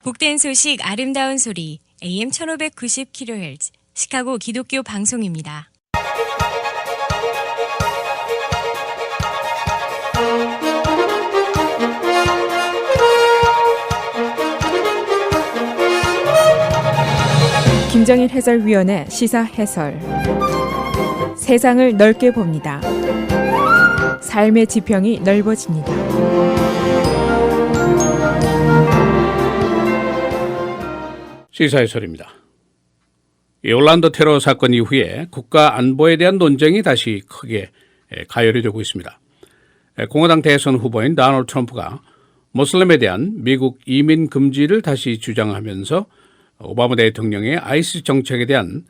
복된 소식 아름다운 소리 AM 1590kHz 시카고 기독교 방송입니다. 김정일 해설위원의 시사 해설. 세상을 넓게 봅니다. 삶의 지평이 넓어집니다. 시사 해설입니다. 이 올란도 테러 사건 이후에 국가 안보에 대한 논쟁이 다시 크게 가열이 되고 있습니다. 공화당 대선 후보인 도널드 트럼프가 모슬렘에 대한 미국 이민 금지를 다시 주장하면서 오바마 대통령의 아이시스 정책에 대한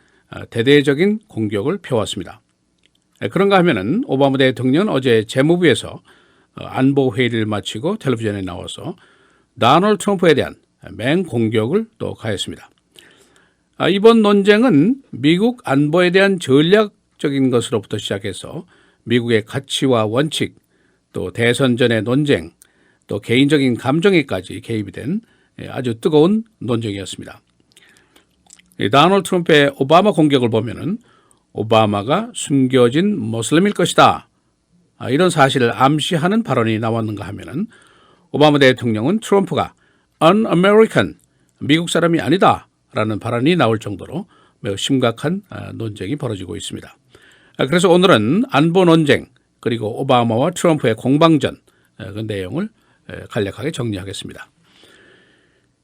대대적인 공격을 펴왔습니다. 그런가 하면은 오바마 대통령은 어제 재무부에서 안보 회의를 마치고 텔레비전에 나와서 도널드 트럼프에 대한 맹공격을 또 가했습니다. 이번 논쟁은 미국 안보에 대한 전략적인 것으로부터 시작해서 미국의 가치와 원칙, 또 대선 전의 논쟁, 또 개인적인 감정에까지 개입이 된 아주 뜨거운 논쟁이었습니다. 도널드 트럼프의 오바마 공격을 보면은 오바마가 숨겨진 모슬렘일 것이다, 이런 사실을 암시하는 발언이 나왔는가 하면은 오바마 대통령은 트럼프가 un-American, 미국 사람이 아니다라는 발언이 나올 정도로 매우 심각한 논쟁이 벌어지고 있습니다. 그래서 오늘은 안보 논쟁 그리고 오바마와 트럼프의 공방전 그 내용을 간략하게 정리하겠습니다.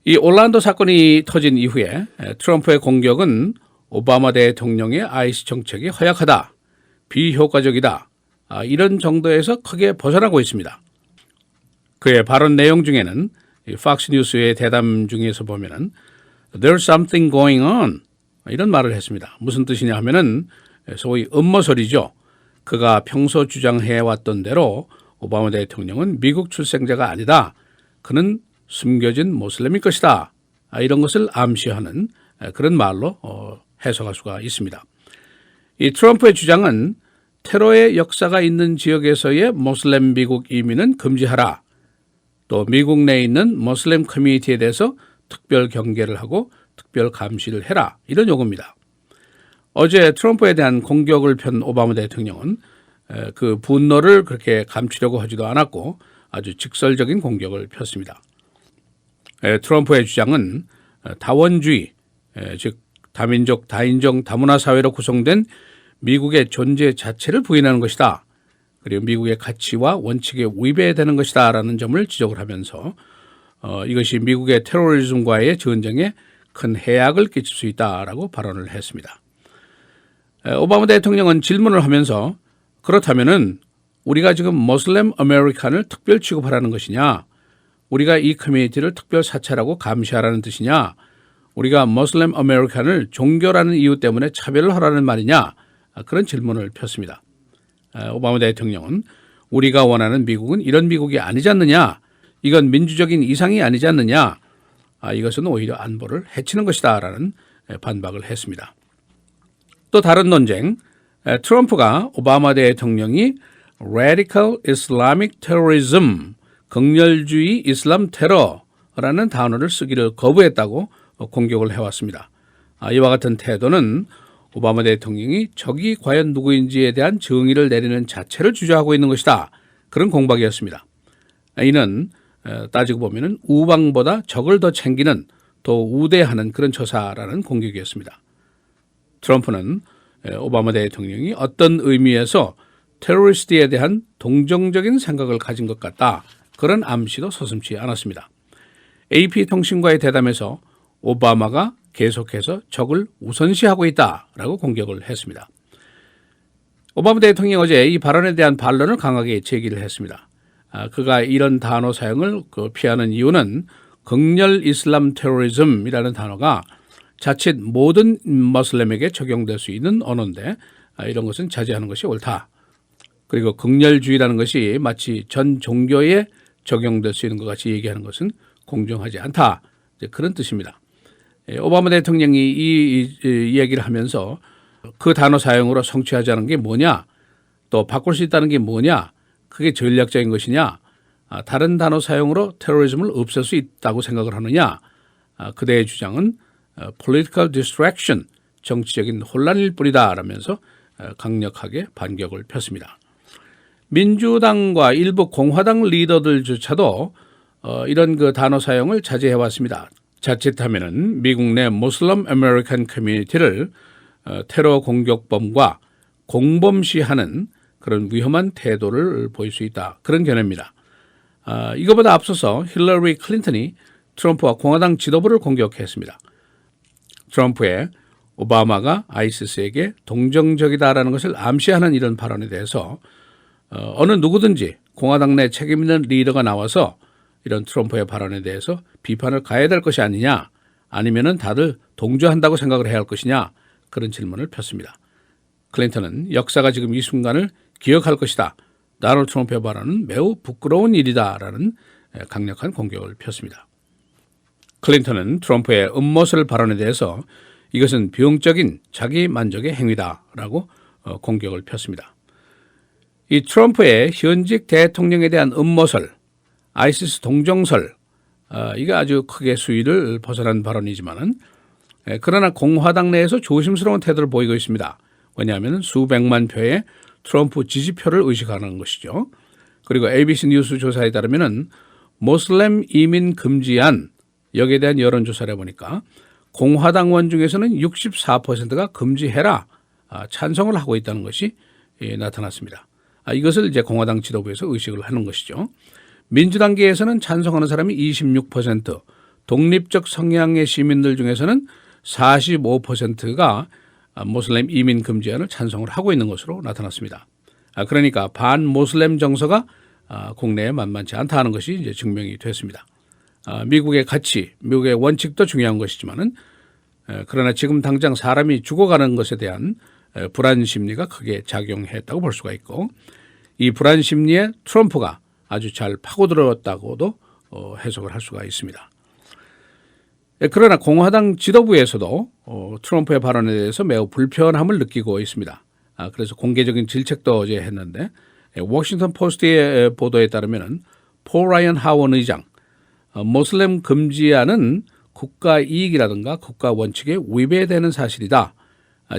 이 올란도 사건이 터진 이후에 트럼프의 공격은 오바마 대통령의 아이시스 정책이 허약하다, 비효과적이다, 이런 정도에서 크게 벗어나고 있습니다. 그의 발언 내용 중에는 팍스 뉴스의 대담 중에서 보면은 There's something going on, 이런 말을 했습니다. 무슨 뜻이냐 하면은 소위 음모설이죠. 그가 평소 주장해왔던 대로 오바마 대통령은 미국 출생자가 아니다, 그는 숨겨진 모슬렘일 것이다, 이런 것을 암시하는 그런 말로 해석할 수가 있습니다. 이 트럼프의 주장은 테러의 역사가 있는 지역에서의 모슬렘 미국 이민은 금지하라, 또 미국 내에 있는 모슬렘 커뮤니티에 대해서 특별 경계를 하고 특별 감시를 해라, 이런 요구입니다. 어제 트럼프에 대한 공격을 편 오바마 대통령은 그 분노를 그렇게 감추려고 하지도 않았고 아주 직설적인 공격을 폈습니다. 트럼프의 주장은 다원주의, 즉 다민족, 다인종, 다문화 사회로 구성된 미국의 존재 자체를 부인하는 것이다, 그리고 미국의 가치와 원칙에 위배되는 것이다 라는 점을 지적을 하면서 이것이 미국의 테러리즘과의 전쟁에 큰 해악을 끼칠 수 있다라고 발언을 했습니다. 오바마 대통령은 질문을 하면서 그렇다면은 우리가 지금 모슬렘 아메리칸을 특별 취급하라는 것이냐, 우리가 이 커뮤니티를 특별 사찰하고 감시하라는 뜻이냐, 우리가 모슬렘 아메리칸을 종교라는 이유 때문에 차별을 하라는 말이냐, 그런 질문을 폈습니다. 오바마 대통령은 우리가 원하는 미국은 이런 미국이 아니지 않느냐, 이건 민주적인 이상이 아니지 않느냐, 이것은 오히려 안보를 해치는 것이다 라는 반박을 했습니다. 또 다른 논쟁, 트럼프가 오바마 대통령이 Radical Islamic Terrorism, 극렬주의 이슬람 테러라는 단어를 쓰기를 거부했다고 공격을 해왔습니다. 이와 같은 태도는 오바마 대통령이 적이 과연 누구인지에 대한 정의를 내리는 자체를 주저하고 있는 것이다, 그런 공박이었습니다. 이는 따지고 보면 우방보다 적을 더 챙기는, 더 우대하는 그런 처사라는 공격이었습니다. 트럼프는 오바마 대통령이 어떤 의미에서 테러리스트에 대한 동정적인 생각을 가진 것 같다, 그런 암시도 서슴지 않았습니다. AP 통신과의 대담에서 오바마가 계속해서 적을 우선시하고 있다라고 공격을 했습니다. 오바마 대통령이 어제 이 발언에 대한 반론을 강하게 제기를 했습니다. 그가 이런 단어 사용을 피하는 이유는 극렬 이슬람 테러리즘이라는 단어가 자칫 모든 모슬렘에게 적용될 수 있는 언어인데 이런 것은 자제하는 것이 옳다. 그리고 극렬주의라는 것이 마치 전 종교에 적용될 수 있는 것 같이 얘기하는 것은 공정하지 않다, 그런 뜻입니다. 오바마 대통령이 이 이야기를 하면서 그 단어 사용으로 성취하자는 게 뭐냐, 또 바꿀 수 있다는 게 뭐냐, 그게 전략적인 것이냐, 다른 단어 사용으로 테러리즘을 없앨 수 있다고 생각을 하느냐, 그대의 주장은 political distraction, 정치적인 혼란일 뿐이다 라면서 강력하게 반격을 폈습니다. 민주당과 일부 공화당 리더들조차도 이런 그 단어 사용을 자제해왔습니다. 자칫하면은 미국 내 모슬람 아메리칸 커뮤니티를 테러 공격범과 공범시하는 그런 위험한 태도를 보일 수 있다. 그런 견해입니다. 이거보다 앞서서 힐러리 클린턴이 트럼프와 공화당 지도부를 공격했습니다. 트럼프의 오바마가 아이시스에게 동정적이다라는 것을 암시하는 이런 발언에 대해서 어느 누구든지 공화당 내 책임 있는 리더가 나와서 이런 트럼프의 발언에 대해서 비판을 가해야 될 것이 아니냐, 아니면은 다들 동조한다고 생각을 해야 할 것이냐, 그런 질문을 폈습니다. 클린턴은 역사가 지금 이 순간을 기억할 것이다. 도널드 트럼프의 발언은 매우 부끄러운 일이다라는 강력한 공격을 폈습니다. 클린턴은 트럼프의 음모설 발언에 대해서 이것은 비용적인 자기 만족의 행위다라고 공격을 폈습니다. 이 트럼프의 현직 대통령에 대한 음모설, 아이시스 동정설, 이게 아주 크게 수위를 벗어난 발언이지만은 그러나 공화당 내에서 조심스러운 태도를 보이고 있습니다. 왜냐하면 수백만 표의 트럼프 지지표를 의식하는 것이죠. 그리고 ABC 뉴스 조사에 따르면은 모슬렘 이민 금지안, 여기에 대한 여론조사를 해보니까 공화당원 중에서는 64%가 금지해라, 찬성을 하고 있다는 것이 나타났습니다. 이것을 이제 공화당 지도부에서 의식을 하는 것이죠. 민주당계에서는 찬성하는 사람이 26%, 독립적 성향의 시민들 중에서는 45%가 모슬렘 이민 금지안을 찬성을 하고 있는 것으로 나타났습니다. 그러니까 반모슬렘 정서가 국내에 만만치 않다는 것이 이제 증명이 됐습니다. 미국의 가치, 미국의 원칙도 중요한 것이지만은 그러나 지금 당장 사람이 죽어가는 것에 대한 불안 심리가 크게 작용했다고 볼 수가 있고, 이 불안 심리에 트럼프가 아주 잘 파고들었다고도 해석을 할 수가 있습니다. 그러나 공화당 지도부에서도 트럼프의 발언에 대해서 매우 불편함을 느끼고 있습니다. 그래서 공개적인 질책도 어제 했는데, 워싱턴 포스트의 보도에 따르면 폴 라이언 하원 의장, 모슬렘 금지안은 국가 이익이라든가 국가 원칙에 위배되는 사실이다.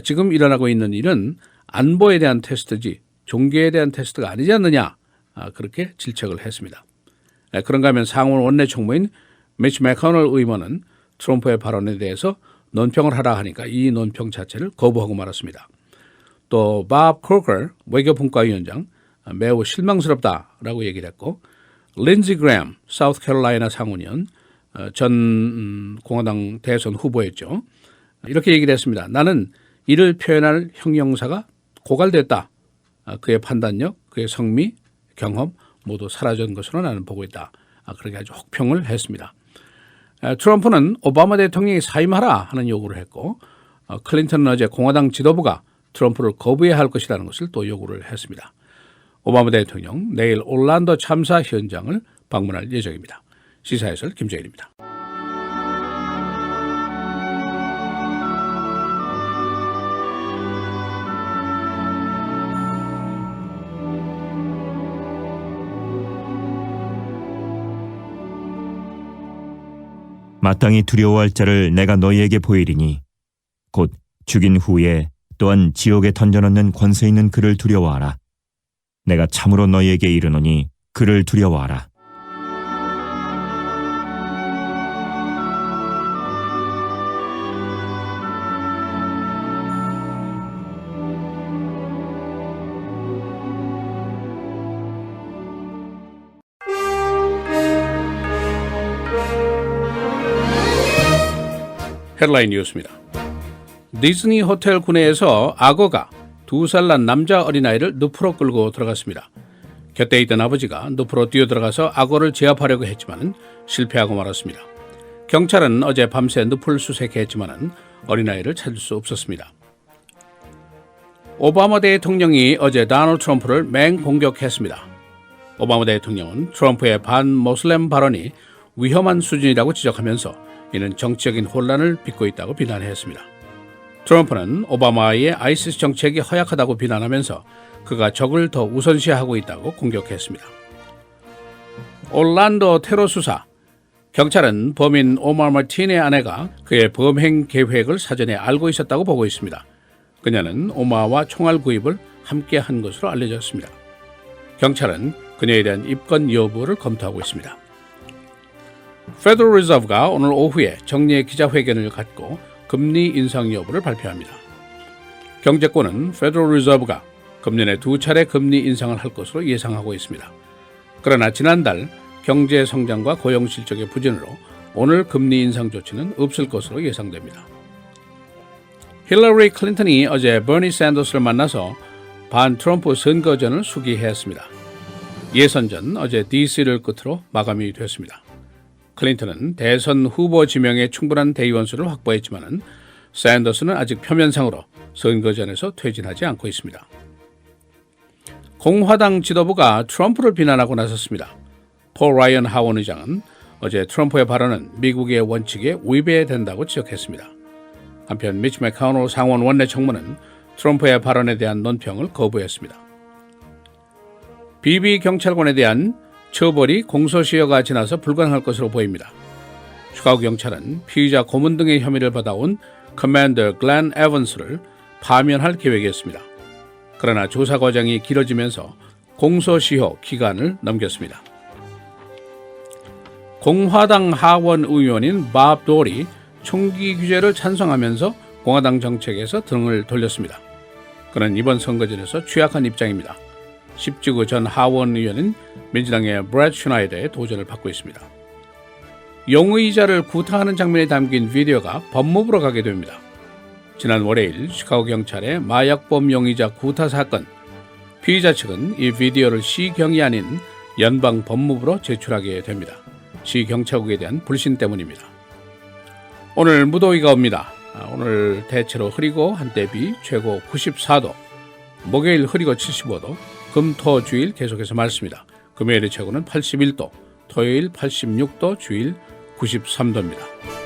지금 일어나고 있는 일은 안보에 대한 테스트지 종교에 대한 테스트가 아니지 않느냐, 그렇게 질책을 했습니다. 그런가 하면 상원 원내 총무인 미치 맥커널 의원은 트럼프의 발언에 대해서 논평을 하라 하니까 이 논평 자체를 거부하고 말았습니다. 또 밥 코커 외교분과위원장, 매우 실망스럽다라고 얘기를 했고, 린지 그램 사우스캐롤라이나 상원의원, 전 공화당 대선 후보였죠. 이렇게 얘기를 했습니다. 나는 이를 표현할 형용사가 고갈됐다. 그의 판단력, 그의 성미, 경험 모두 사라진 것으로 나는 보고 있다. 그렇게 아주 혹평을 했습니다. 트럼프는 오바마 대통령이 사임하라 하는 요구를 했고, 클린턴은 어제 공화당 지도부가 트럼프를 거부해야 할 것이라는 것을 또 요구를 했습니다. 오바마 대통령 내일 올란도 참사 현장을 방문할 예정입니다. 시사해설 김재일입니다. 마땅히 두려워할 자를 내가 너희에게 보이리니 곧 죽인 후에 또한 지옥에 던져넣는 권세 있는 그를 두려워하라. 내가 참으로 너희에게 이르노니 그를 두려워하라. 헤드라인 뉴스입니다. 디즈니 호텔 구내에서 악어가 2살 난 남자 어린아이를 늪으로 끌고 들어갔습니다. 곁에 있던 아버지가 늪으로 뛰어들어가서 악어를 제압하려고 했지만 실패하고 말았습니다. 경찰은 어제 밤새 늪을 수색했지만 어린아이를 찾을 수 없었습니다. 오바마 대통령이 어제 도널드 트럼프를 맹공격했습니다. 오바마 대통령은 트럼프의 반모슬렘 발언이 위험한 수준이라고 지적하면서 이는 정치적인 혼란을 빚고 있다고 비난했습니다. 트럼프는 오바마의 아이시스 정책이 허약하다고 비난하면서 그가 적을 더 우선시하고 있다고 공격했습니다. 올란도 테러 수사, 경찰은 범인 오마르 마틴의 아내가 그의 범행 계획을 사전에 알고 있었다고 보고 있습니다. 그녀는 오마와 총알 구입을 함께 한 것으로 알려졌습니다. 경찰은 그녀에 대한 입건 여부를 검토하고 있습니다. Federal Reserve가 오늘 오후에 정례 기자회견을 갖고 금리 인상 여부를 발표합니다. 경제권은 Federal Reserve가 금년에 2차례 금리 인상을 할 것으로 예상하고 있습니다. 그러나 지난달 경제 성장과 고용 실적의 부진으로 오늘 금리 인상 조치는 없을 것으로 예상됩니다. 힐러리 클린턴이 어제 버니 샌더스를 만나서 반 트럼프 선거전을 수기했습니다. 예선전 어제 DC를 끝으로 마감이 되었습니다. 클린턴은 대선 후보 지명에 충분한 대의원수를 확보했지만 샌더스는 아직 표면상으로 선거전에서 퇴진하지 않고 있습니다. 공화당 지도부가 트럼프를 비난하고 나섰습니다. 폴 라이언 하원 의장은 어제 트럼프의 발언은 미국의 원칙에 위배된다고 지적했습니다. 한편 미치 맥코넬 상원 원내 청문은 트럼프의 발언에 대한 논평을 거부했습니다. 비비 경찰관에 대한 처벌이 공소시효가 지나서 불가능할 것으로 보입니다. 시카고 경찰은 피의자 고문 등의 혐의를 받아온 커맨더 글렌 에번스를 파면할 계획이었습니다. 그러나 조사 과정이 길어지면서 공소시효 기간을 넘겼습니다. 공화당 하원 의원인 밥 도리 총기 규제를 찬성하면서 공화당 정책에서 등을 돌렸습니다. 그는 이번 선거전에서 취약한 입장입니다. 10지구 전 하원 의원인 민주당의 브렛 슈나이더의 도전을 받고 있습니다. 용의자를 구타하는 장면이 담긴 비디오가 법무부로 가게 됩니다. 지난 월요일 시카고 경찰의 마약범 용의자 구타 사건, 피의자 측은 이 비디오를 시경이 아닌 연방 법무부로 제출하게 됩니다. 시 경찰국에 대한 불신 때문입니다. 오늘 무더위가 옵니다. 오늘 대체로 흐리고 한때 비 최고 94도, 목요일 흐리고 75도, 금, 토, 주일 계속해서 맑습니다. 금요일의 최고는 81도, 토요일 86도, 주일 93도입니다.